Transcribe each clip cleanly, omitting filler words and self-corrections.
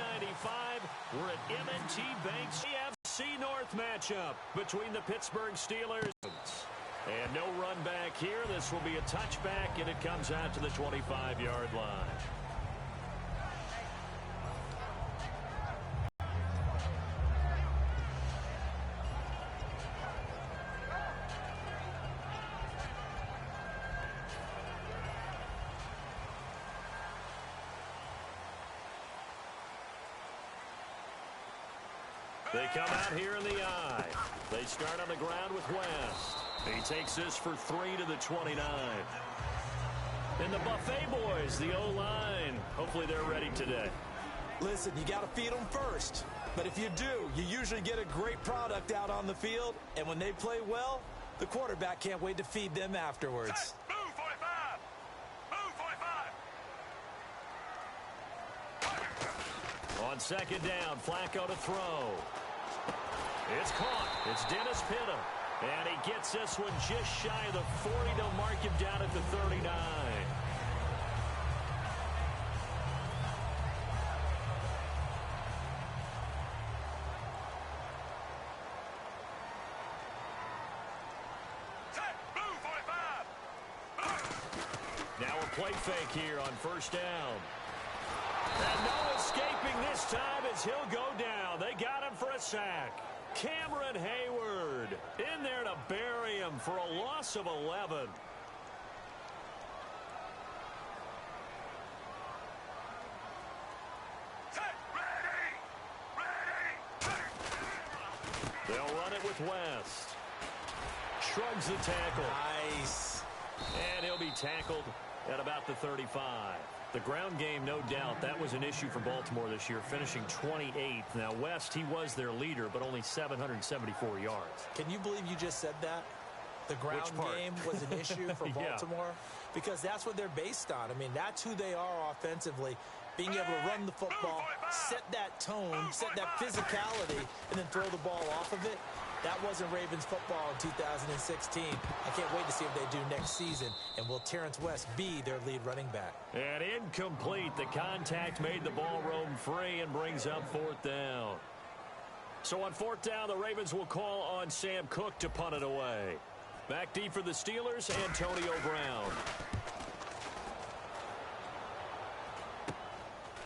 395. We're at M&T Bank's AFC North matchup between the Pittsburgh Steelers. And no run back here. This will be a touchback, and it comes out to the 25-yard line. They come out here in the eye. They start on the ground with West. He takes this for 3 to the 29. And the Buffet boys, the O-line, hopefully they're ready today. Listen, you got to feed them first. But if you do, you usually get a great product out on the field. And when they play well, the quarterback can't wait to feed them afterwards. Set, move 45. Move 45. On second down, Flacco to throw. It's caught. It's Dennis Pitta. And he gets this one just shy of the 40 to mark him down at the 39. Set, move 45. Now a play fake here on first down. And no escaping this time as he'll go down. They got him for a sack. Cameron Hayward in there to bury him for a loss of 11. Set, ready. They'll run it with West. Shrugs the tackle. Nice. And he'll be tackled at about the 35. The ground game, no doubt, that was an issue for Baltimore this year, finishing 28th. Now, West, he was their leader, but only 774 yards. Can you believe you just said that? The ground game was an issue for Baltimore? Yeah. Because that's what they're based on. I mean, that's who they are offensively. Being able to run the football, set that tone, set that physicality, and then throw the ball off of it. That wasn't Ravens football in 2016. I can't wait to see what they do next season. And will Terrence West be their lead running back? And incomplete. The contact made the ball roam free and brings up fourth down. So on fourth down, the Ravens will call on Sam Cook to punt it away. Back deep for the Steelers, Antonio Brown.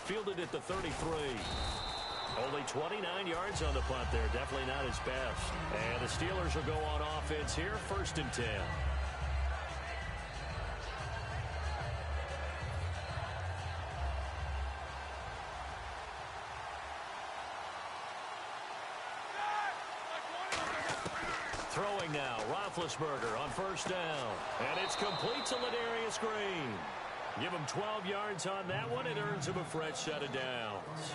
Fielded at the 33. Only 29 yards on the punt there. Definitely not his best. And the Steelers will go on offense here, 1st and 10. Throwing now, Roethlisberger on first down. And it's complete to Ladarius Green. Give him 12 yards on that one. It earns him a fresh set of downs.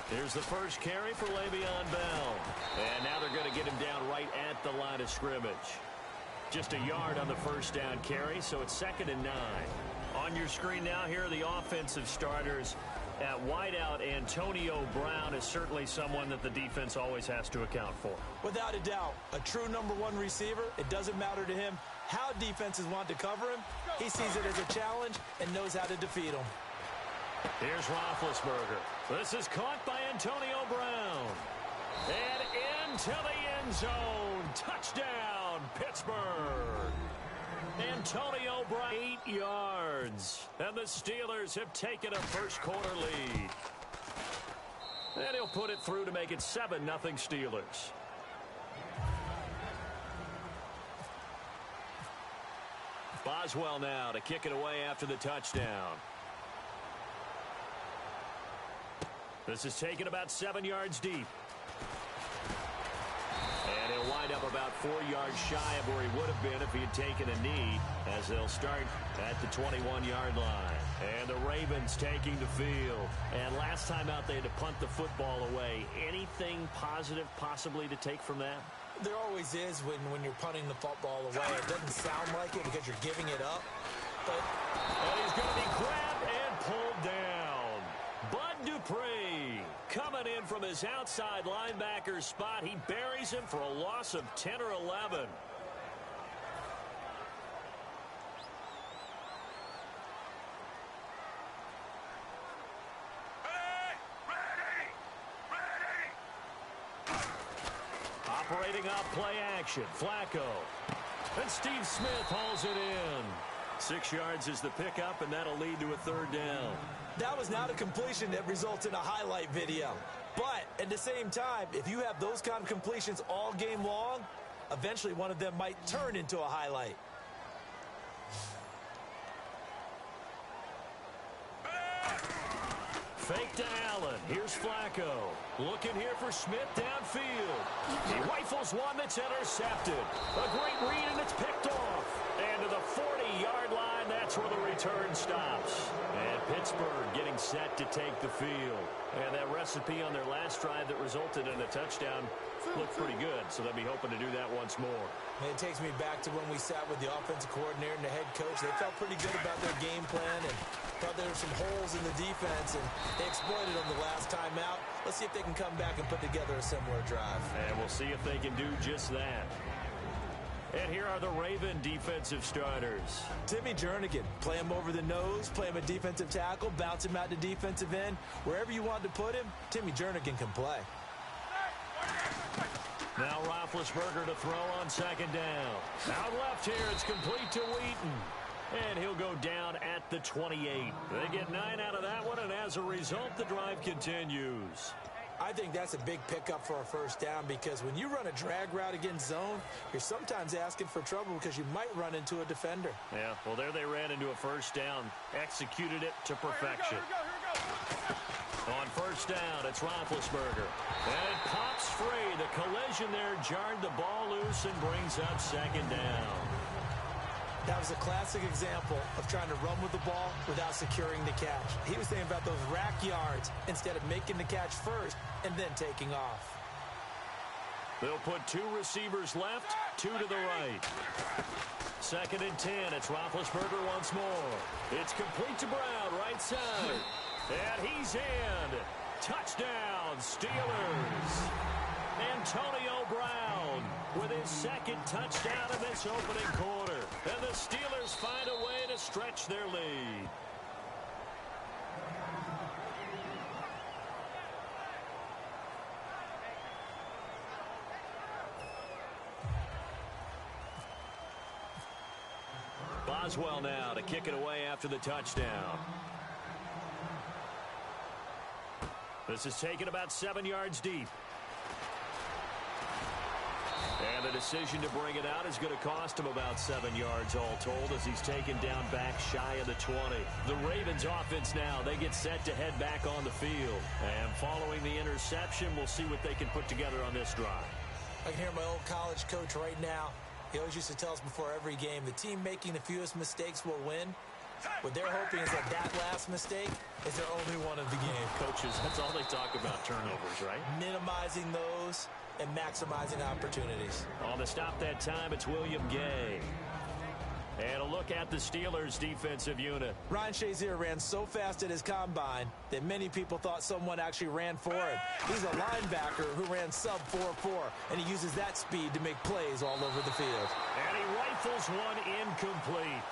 Here's the first carry for Le'Veon Bell. And now they're going to get him down right at the line of scrimmage. Just a yard on the first down carry, so it's 2nd and 9. On your screen now, here are the offensive starters. At wideout, Antonio Brown is certainly someone that the defense always has to account for. Without a doubt, a true #1 receiver. It doesn't matter to him how defenses want to cover him. He sees it as a challenge and knows how to defeat them. Here's Roethlisberger. This is caught by Antonio Brown. And into the end zone. Touchdown, Pittsburgh. Antonio Brown, 8 yards. And the Steelers have taken a first-quarter lead. And he'll put it through to make it 7-0 Steelers. Boswell now to kick it away after the touchdown. This is taken about 7 yards deep. And he'll wind up about 4 yards shy of where he would have been if he had taken a knee, as they'll start at the 21-yard line. And the Ravens taking the field. And last time out, they had to punt the football away. Anything positive possibly to take from that? There always is when you're punting the football away. It doesn't sound like it because you're giving it up. And he's going to be grabbed and pulled down. Bud Dupree coming in from his outside linebacker spot. He buries him for a loss of 10 or 11. Operating off play action, Flacco. And Steve Smith hauls it in. 6 yards is the pickup, and that'll lead to a third down. That was not a completion that results in a highlight video. But at the same time, if you have those kind of completions all game long, eventually one of them might turn into a highlight. Fake to Allen. Here's Flacco. Looking here for Smith downfield. He rifles one that's intercepted. A great read, and it's picked off. And to the 40-yard line, that's where the return stops. And Pittsburgh getting set to take the field. And that recipe on their last drive that resulted in a touchdown looked pretty good, so they'll be hoping to do that once more. And it takes me back to when we sat with the offensive coordinator and the head coach. They felt pretty good about their game plan and thought there were some holes in the defense, and they exploited them the last time out. Let's see if they can come back and put together a similar drive. And we'll see if they can do just that. And here are the Raven defensive starters. Timmy Jernigan, play him over the nose, play him a defensive tackle, bounce him out to defensive end. Wherever you want to put him, Timmy Jernigan can play. Now Roethlisberger to throw on second down. Out left here, it's complete to Wheaton. And he'll go down at the 28. They get 9 out of that one, and as a result, the drive continues. I think that's a big pickup for a first down, because when you run a drag route against zone, you're sometimes asking for trouble because you might run into a defender. Yeah, well, there they ran into a first down, executed it to perfection. On first down, it's Roethlisberger. And it pops free. The collision there jarred the ball loose and brings up second down. That was a classic example of trying to run with the ball without securing the catch. He was thinking about those rack yards instead of making the catch first and then taking off. They'll put 2 receivers left, 2 to the right. Second and 10. It's Roethlisberger once more. It's complete to Brown, right side. And he's in. Touchdown, Steelers. Antonio Brown with his second touchdown in this opening quarter. And the Steelers find a way to stretch their lead. Boswell now to kick it away after the touchdown. This is taken about 7 yards deep. And the decision to bring it out is going to cost him about 7 yards all told, as he's taken down back shy of the 20. The Ravens offense now, they get set to head back on the field. And following the interception, we'll see what they can put together on this drive. I can hear my old college coach right now. He always used to tell us before every game, the team making the fewest mistakes will win. What they're hoping is that last mistake is their only one of the game. Coaches, that's all they talk about, turnovers, right? Minimizing those and maximizing opportunities. On the stop that time, it's William Gay. And a look at the Steelers' defensive unit. Ryan Shazier ran so fast at his combine that many people thought someone actually ran for him. He's a linebacker who ran sub 4.4, and he uses that speed to make plays all over the field. And he rifles one incomplete.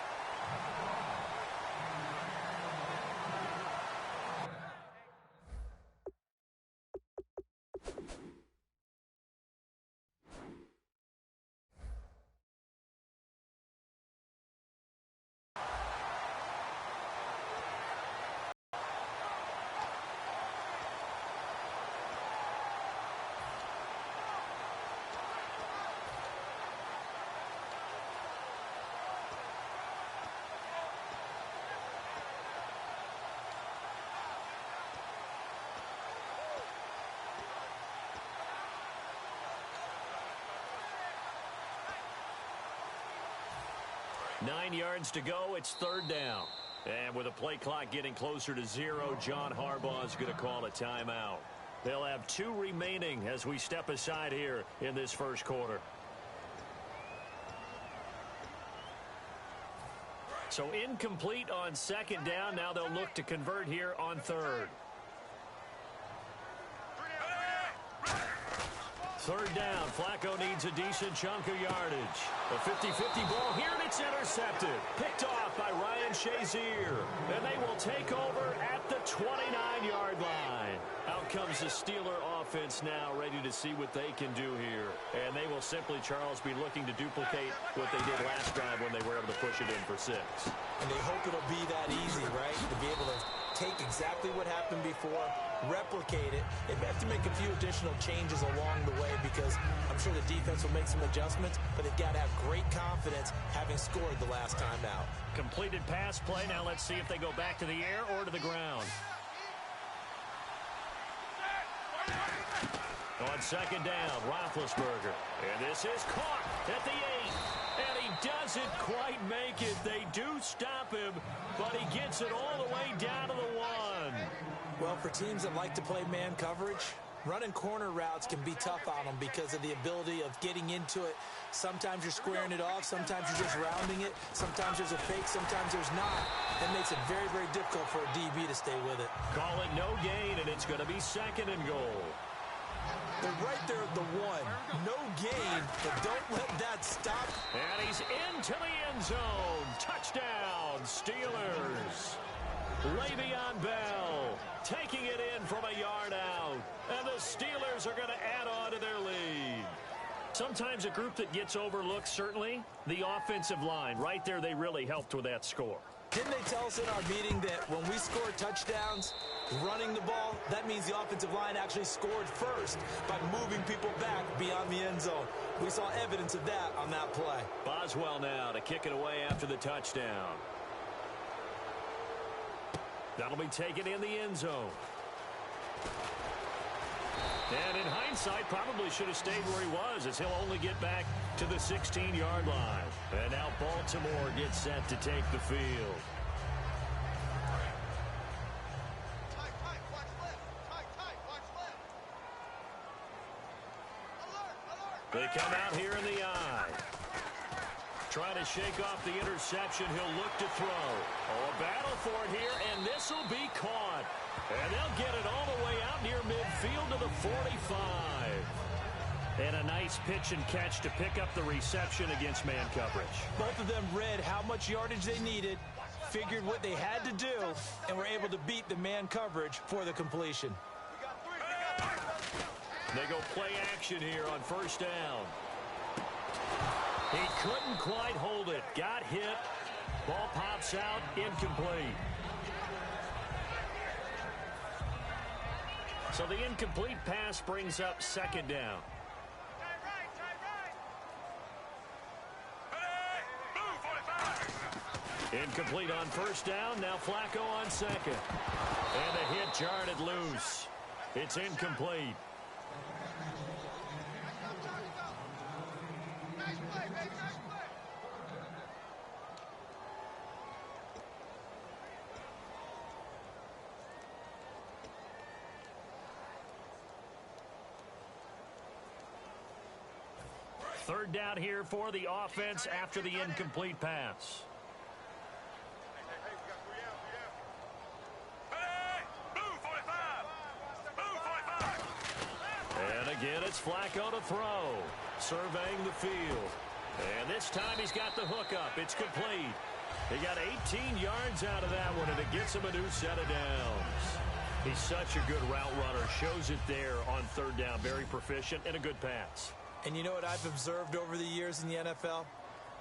Nine yards to go. It's third down. And with the play clock getting closer to 0, John Harbaugh is going to call a timeout. They'll have 2 remaining as we step aside here in this first quarter. So incomplete on second down. Now they'll look to convert here on third. Third down. Flacco needs a decent chunk of yardage. A 50-50 ball here, and it's intercepted. Picked off by Ryan Shazier. And they will take over at the 29-yard line. Out comes the Steeler offense now, ready to see what they can do here. And they will simply, Charles, be looking to duplicate what they did last drive when they were able to push it in for 6. And they hope it'll be that easy, right? To be able to take exactly what happened before, replicate it. They may have to make a few additional changes along the way because I'm sure the defense will make some adjustments, but they've got to have great confidence having scored the last time out. Completed pass play. Now let's see if they go back to the air or to the ground. On second down, Roethlisberger. And this is caught at the 8. And he doesn't quite make it. They do stop him, but he gets it all the way down to the 1. Well, for teams that like to play man coverage, running corner routes can be tough on them because of the ability of getting into it. Sometimes you're squaring it off. Sometimes you're just rounding it. Sometimes there's a fake. Sometimes there's not. That makes it very, very difficult for a DB to stay with it. Call it no gain, and it's going to be 2nd and goal. They're right there at the 1. No gain, but don't let that stop. And he's into the end zone. Touchdown, Steelers. Le'Veon Bell taking it in from a yard out. And the Steelers are going to add on to their lead. Sometimes a group that gets overlooked, certainly, the offensive line. Right there, they really helped with that score. Didn't they tell us in our meeting that when we score touchdowns, running the ball, that means the offensive line actually scored first by moving people back beyond the end zone? We saw evidence of that on that play. Boswell now to kick it away after the touchdown. That'll be taken in the end zone. And in hindsight, probably should have stayed where he was, as he'll only get back to the 16-yard line. And now Baltimore gets set to take the field. They come out here in the eye. Trying to shake off the interception. He'll look to throw. Oh, a battle for it here, and this will be caught. And they'll get it all the way out near midfield to the 45. And a nice pitch and catch to pick up the reception against man coverage. Both of them read how much yardage they needed, figured what they had to do, and were able to beat the man coverage for the completion. They go play action here on first down. He couldn't quite hold it. Got hit. Ball pops out. Incomplete. So the incomplete pass brings up second down. Incomplete on first down. Now Flacco on second. And the hit jarred it loose. It's incomplete. Third down here for the offense after the incomplete pass. And again, it's Flacco to throw. Surveying the field. And this time he's got the hook up. It's complete. He got 18 yards out of that one, and it gets him a new set of downs. He's such a good route runner. Shows it there on third down. Very proficient and a good pass. And you know what I've observed over the years in the NFL?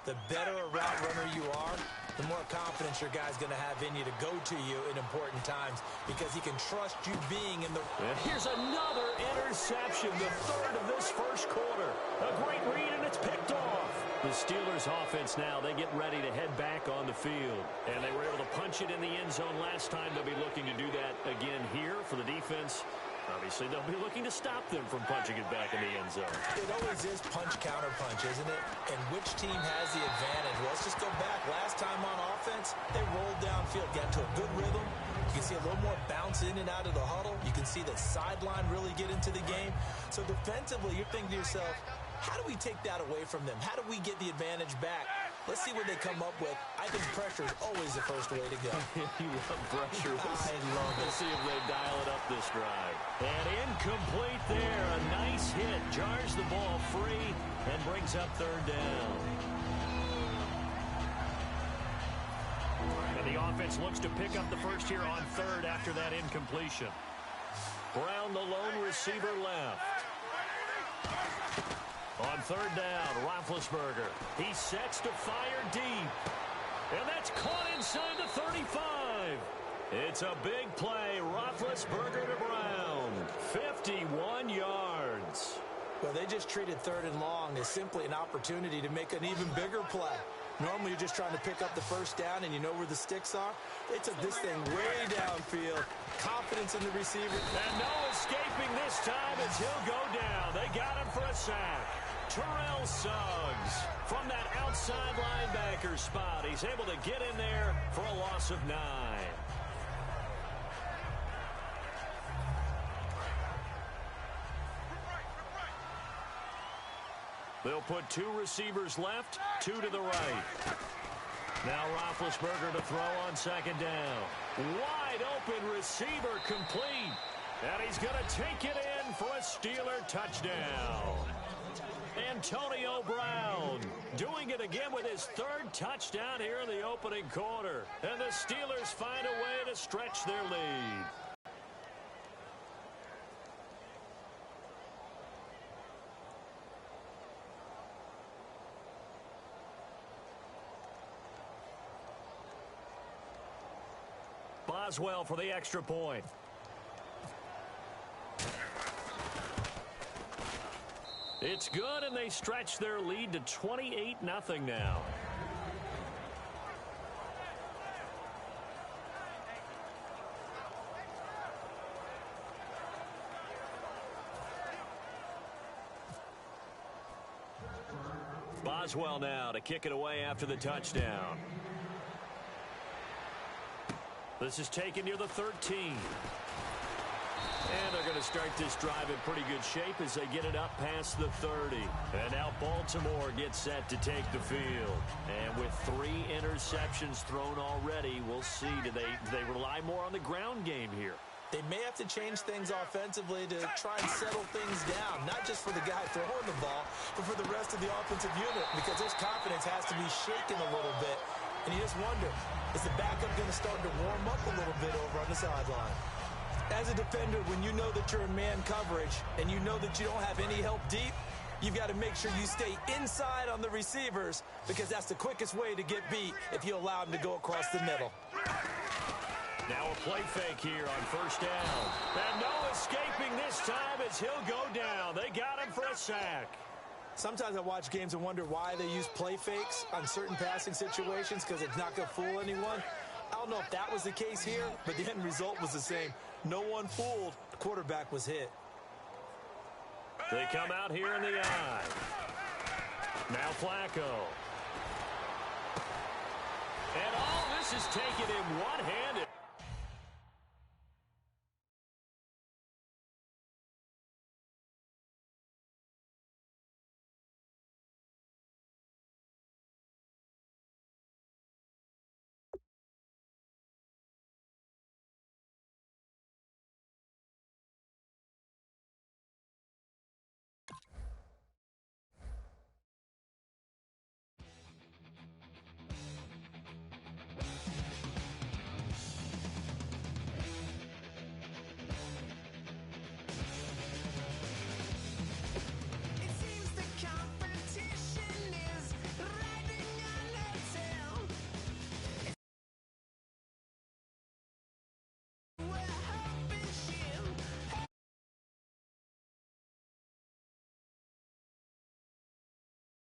The better a route runner you are, the more confidence your guy's going to have in you to go to you in important times because he can trust you being in the... And here's another interception, the third of this first quarter. A great read, and it's picked off. The Steelers offense now, they get ready to head back on the field. And they were able to punch it in the end zone last time. They'll be looking to do that again here for the defense. Obviously, they'll be looking to stop them from punching it back in the end zone. It always is punch-counter-punch, isn't it? And which team has the advantage? Well, let's just go back. Last time on offense, they rolled downfield, got to a good rhythm. You can see a little more bounce in and out of the huddle. You can see the sideline really get into the game. So defensively, you're thinking to yourself, how do we take that away from them? How do we get the advantage back? Let's see what they come up with. I think pressure is always the first way to go. You love pressure. I love it. Let's see if they dial it up this drive. And incomplete there. A nice hit. Jars the ball free and brings up third down. And the offense looks to pick up the first here on third after that incompletion. Brown, the lone receiver, left. On third down, Roethlisberger. He sets to fire deep. And that's caught inside the 35. It's a big play. Roethlisberger to Brown. 51 yards. Well, they just treated third and long as simply an opportunity to make an even bigger play. Normally, you're just trying to pick up the first down, and you know where the sticks are. They took this thing way downfield. Confidence in the receiver. And no escaping this time as he'll go down. They got him for a sack. Terrell Suggs from that outside linebacker spot. He's able to get in there for a loss of 9. They'll put 2 receivers left, 2 to the right. Now Roethlisberger to throw on second down. Wide open receiver complete. And he's going to take it in for a Steeler touchdown. Antonio Brown doing it again with his 3rd touchdown here in the opening quarter. And the Steelers find a way to stretch their lead. Boswell for the extra point. It's good, and they stretch their lead to 28-0 now. Boswell now to kick it away after the touchdown. This is taken near the 13. And they're going to start this drive in pretty good shape as they get it up past the 30. And now Baltimore gets set to take the field. And with 3 interceptions thrown already, we'll see. Do they rely more on the ground game here? They may have to change things offensively to try and settle things down, not just for the guy throwing the ball, but for the rest of the offensive unit, because his confidence has to be shaken a little bit. And you just wonder, is the backup going to start to warm up a little bit over on the sideline? As a defender, when you know that you're in man coverage and you know that you don't have any help deep, you've got to make sure you stay inside on the receivers, because that's the quickest way to get beat if you allow them to go across the middle. Now a play fake here on first down. And no escaping this time as he'll go down. They got him for a sack. Sometimes I watch games and wonder why they use play fakes on certain passing situations, because it's not going to fool anyone. I don't know if that was the case here, but the end result was the same. No one fooled. The quarterback was hit. They come out here in the eye. Now Flacco. And all this is taken in one-handed.